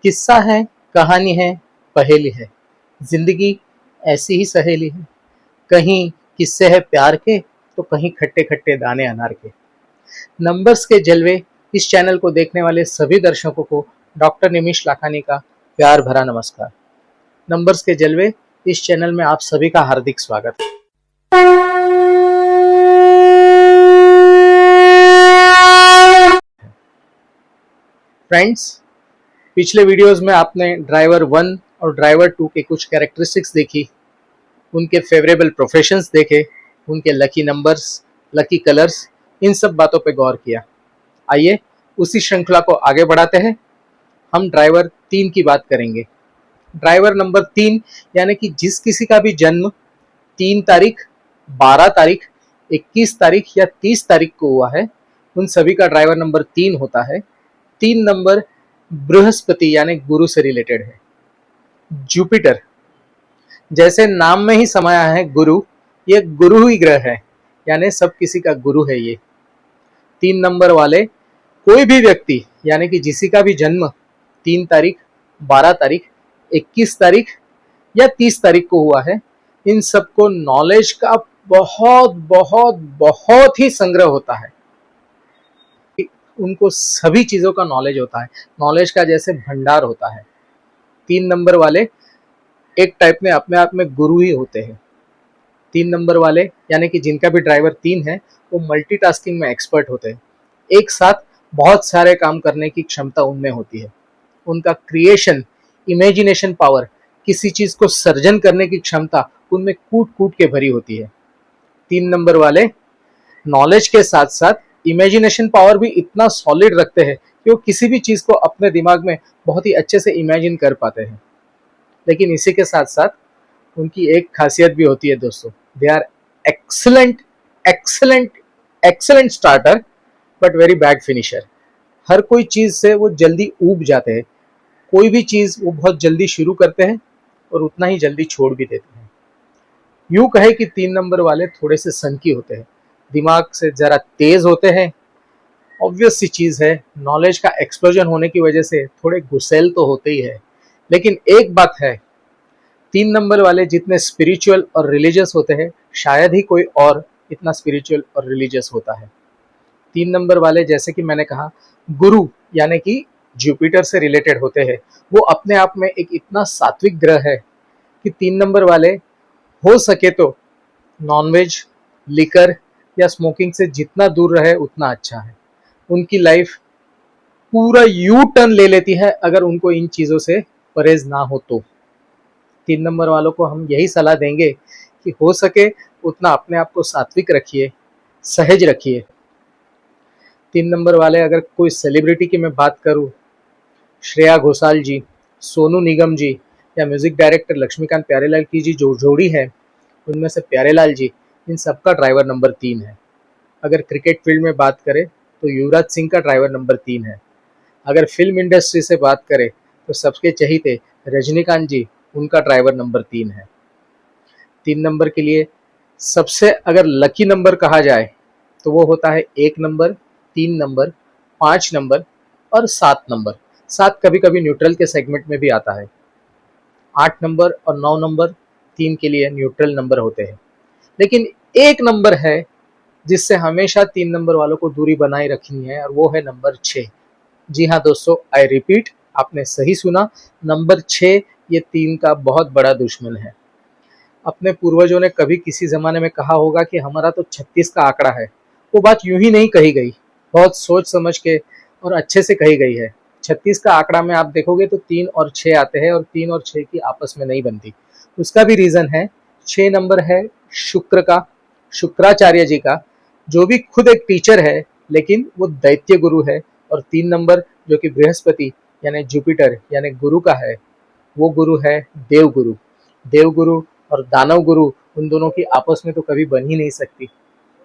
किस्सा है, कहानी है, पहेली है, जिंदगी ऐसी ही सहेली है। कहीं किस्से है प्यार के, तो कहीं खट्टे खट्टे दाने अनार के। नंबर्स के जलवे इस चैनल को देखने वाले सभी दर्शकों को डॉक्टर निमिष लाखानी का प्यार भरा नमस्कार। नंबर्स के जलवे इस चैनल में आप सभी का हार्दिक स्वागत है। फ्रेंड्स, पिछले वीडियोस में आपने ड्राइवर 1 और ड्राइवर 2 के कुछ कैरेक्टरिस्टिक्स देखी, उनके फेवरेबल प्रोफेशंस देखे, उनके लकी नंबर्स, लकी कलर्स, इन सब बातों पे गौर किया। आइए उसी श्रृंखला को आगे बढ़ाते हैं। हम ड्राइवर 3 की बात करेंगे। ड्राइवर नंबर 3 यानी कि जिस किसी का भी जन्म 3 तारीख, 12 तारीख, 21 तारीख या 30 तारीख को हुआ है, उन सभी का ड्राइवर नंबर 3 होता है। 3 नंबर बृहस्पति यानी गुरु से रिलेटेड है। जुपिटर, जैसे नाम में ही समाया है गुरु, ये गुरु ही ग्रह है, यानी सब किसी का गुरु है ये। 3 नंबर वाले कोई भी व्यक्ति यानी कि जिसी का भी जन्म 3 तारीख, 12 तारीख, 21 तारीख या 30 तारीख को हुआ है, इन सबको नॉलेज का बहुत बहुत बहुत ही संग्रह होता है। उनको सभी चीजों का नॉलेज होता है, नॉलेज का जैसे भंडार होता है। 3 नंबर वाले एक टाइप में अपने आप में गुरु ही होते हैं। 3 नंबर वाले यानी कि जिनका भी ड्राइवर 3 है, वो मल्टीटास्किंग में एक्सपर्ट होते हैं। एक साथ बहुत सारे काम करने की क्षमता उनमें होती है। उनका क्रिएशन, इमेजिनेशन पावर, किसी चीज को सर्जन करने की क्षमता उनमें कूट कूट के भरी होती है। 3 नंबर वाले नॉलेज के साथ साथ इमेजिनेशन पावर भी इतना सॉलिड रखते हैं कि वो किसी भी चीज को अपने दिमाग में बहुत ही अच्छे से इमेजिन कर पाते हैं। लेकिन इसी के साथ साथ उनकी एक खासियत भी होती है दोस्तों, they are excellent excellent excellent starter but very bad finisher. हर कोई चीज से वो जल्दी ऊब जाते हैं। कोई भी चीज वो बहुत जल्दी शुरू करते हैं और उतना ही जल्दी छोड़ भी देते हैं। यूं कहे कि 3 नंबर वाले थोड़े से सनकी होते हैं, दिमाग से जरा तेज होते हैं। ऑब्वियस सी चीज है, नॉलेज का एक्सप्लोजन होने की वजह से थोड़े गुस्सैल तो होते ही है। लेकिन एक बात है, 3 नंबर वाले जितने स्पिरिचुअल और रिलीजियस होते हैं, शायद ही कोई और इतना स्पिरिचुअल और रिलीजियस होता है। 3 नंबर वाले, जैसे कि मैंने कहा, गुरु यानी कि जुपिटर से रिलेटेड होते हैं। वो अपने आप में एक इतना सात्विक ग्रह है कि 3 नंबर वाले हो सके तो नॉनवेज, लिकर या स्मोकिंग से जितना दूर रहे उतना अच्छा है। उनकी लाइफ पूरा यू टर्न ले लेती है अगर उनको इन चीजों से परहेज ना हो तो। 3 नंबर वालों को हम यही सलाह देंगे कि हो सके उतना अपने आप को सात्विक रखिए, सहज रखिए। 3 नंबर वाले, अगर कोई सेलिब्रिटी की मैं बात करूं, श्रेया घोषाल जी, सोनू निगम जी या म्यूजिक डायरेक्टर लक्ष्मीकांत प्यारेलाल की जी जो जोड़ी है, उनमें से प्यारेलाल जी, इन सबका ड्राइवर नंबर 3 है। अगर क्रिकेट फील्ड में बात करें तो युवराज सिंह का ड्राइवर नंबर 3 है। अगर फिल्म इंडस्ट्री से बात करें तो सबके चहीते रजनीकांत जी, उनका ड्राइवर नंबर 3 है। 3 नंबर के लिए सबसे अगर लकी नंबर कहा जाए तो वो होता है 1 नंबर, 3 नंबर, 5 नंबर और 7 नंबर। 7 कभी कभी न्यूट्रल के सेगमेंट में भी आता है। 8 नंबर और 9 नंबर 3 के लिए न्यूट्रल नंबर होते हैं। लेकिन एक नंबर है जिससे हमेशा 3 नंबर वालों को दूरी बनाए रखनी है, और वो है नंबर 6। जी हाँ दोस्तों, आई रिपीट, आपने सही सुना, नंबर 6 ये 3 का बहुत बड़ा दुश्मन है। अपने पूर्वजों ने कभी किसी जमाने में कहा होगा कि हमारा तो 36 का आंकड़ा है। वो बात यूं ही नहीं कही गई, बहुत सोच समझ के और अच्छे से कही गई है। 36 का आंकड़ा में आप देखोगे तो 3 और 6 आते हैं, और 3 और 6 की आपस में नहीं बनती। उसका भी रीजन है, 6 नंबर है शुक्र का, शुक्राचार्य जी का, जो भी खुद एक टीचर है लेकिन वो दैत्य गुरु है। और 3 नंबर जो कि बृहस्पति यानी जुपिटर यानी गुरु का है, वो गुरु है देवगुरु। देवगुरु और दानव गुरु, उन दोनों की आपस में तो कभी बन ही नहीं सकती।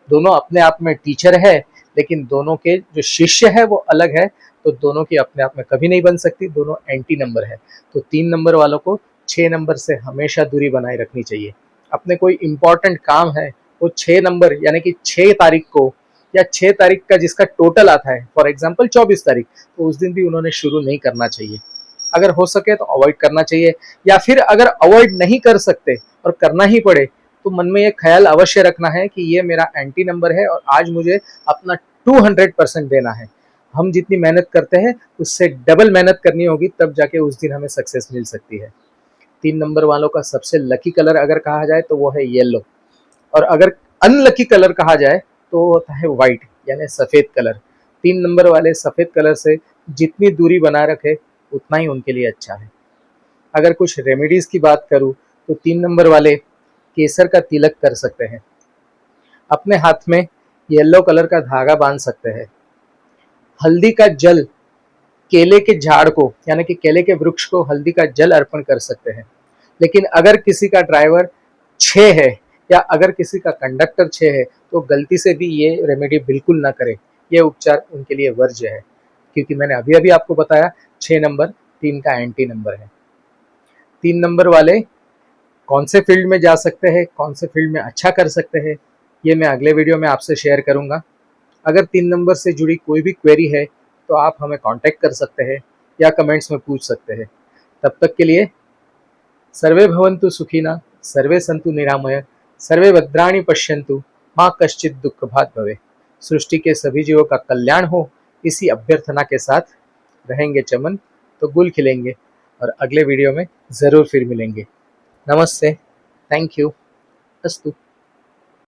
दोनों अपने आप में टीचर है, लेकिन दोनों के जो शिष्य है वो अलग है, तो दोनों की अपने आप में कभी नहीं बन सकती। दोनों एंटी नंबर है। तो 3 नंबर वालों को 6 नंबर से हमेशा दूरी बनाए रखनी चाहिए। अपने कोई इंपॉर्टेंट काम है, वो 6 नंबर यानी कि 6 तारीख को या 6 तारीख का जिसका टोटल आता है, फॉर एग्जाम्पल 24 तारीख, तो उस दिन भी उन्होंने शुरू नहीं करना चाहिए। अगर हो सके तो अवॉइड करना चाहिए, या फिर अगर अवॉइड नहीं कर सकते और करना ही पड़े तो मन में ये ख्याल अवश्य रखना है कि ये मेरा एंटी नंबर है और आज मुझे अपना 200% देना है। हम जितनी मेहनत करते हैं उससे डबल मेहनत करनी होगी, तब जाके उस दिन हमें सक्सेस मिल सकती है। 3 नंबर वालों का सबसे लकी कलर अगर कहा जाए तो वो है येलो, और अगर अनलकी कलर कहा जाए तो वो होता है व्हाइट यानी सफेद कलर। 3 नंबर वाले सफेद कलर से जितनी दूरी बनाए रखे उतना ही उनके लिए अच्छा है। अगर कुछ रेमेडीज की बात करूं तो 3 नंबर वाले केसर का तिलक कर सकते हैं, अपने हाथ में येलो कलर का धागा बांध सकते हैं, हल्दी का जल केले के झाड़ को यानी कि केले के वृक्ष को हल्दी का जल अर्पण कर सकते हैं। लेकिन अगर किसी का ड्राइवर 6 है या अगर किसी का कंडक्टर 6 है तो गलती से भी ये रेमेडी बिल्कुल ना करें, ये उपचार उनके लिए वर्ज्य है, क्योंकि मैंने अभी अभी आपको बताया 6 नंबर 3 का एंटी नंबर है। 3 नंबर वाले कौन से फील्ड में जा सकते हैं, कौन से फील्ड में अच्छा कर सकते हैं, ये मैं अगले वीडियो में आपसे शेयर करूंगा। अगर 3 नंबर से जुड़ी कोई भी क्वेरी है तो आप हमें कांटेक्ट कर सकते हैं या कमेंट्स में पूछ सकते हैं। तब तक के लिए सर्वे भवन्तु सुखिनः, सर्वे सन्तु निरामय, सर्वे भद्राणि पश्यन्तु, माँ कश्चित् दुःख भाग् भवेत्। सृष्टि के सभी जीवों का कल्याण हो, इसी अभ्यर्थना के साथ रहेंगे चमन तो गुल खिलेंगे, और अगले वीडियो में ज़रूर फिर मिलेंगे। नमस्ते, थैंक यू, अस्तु।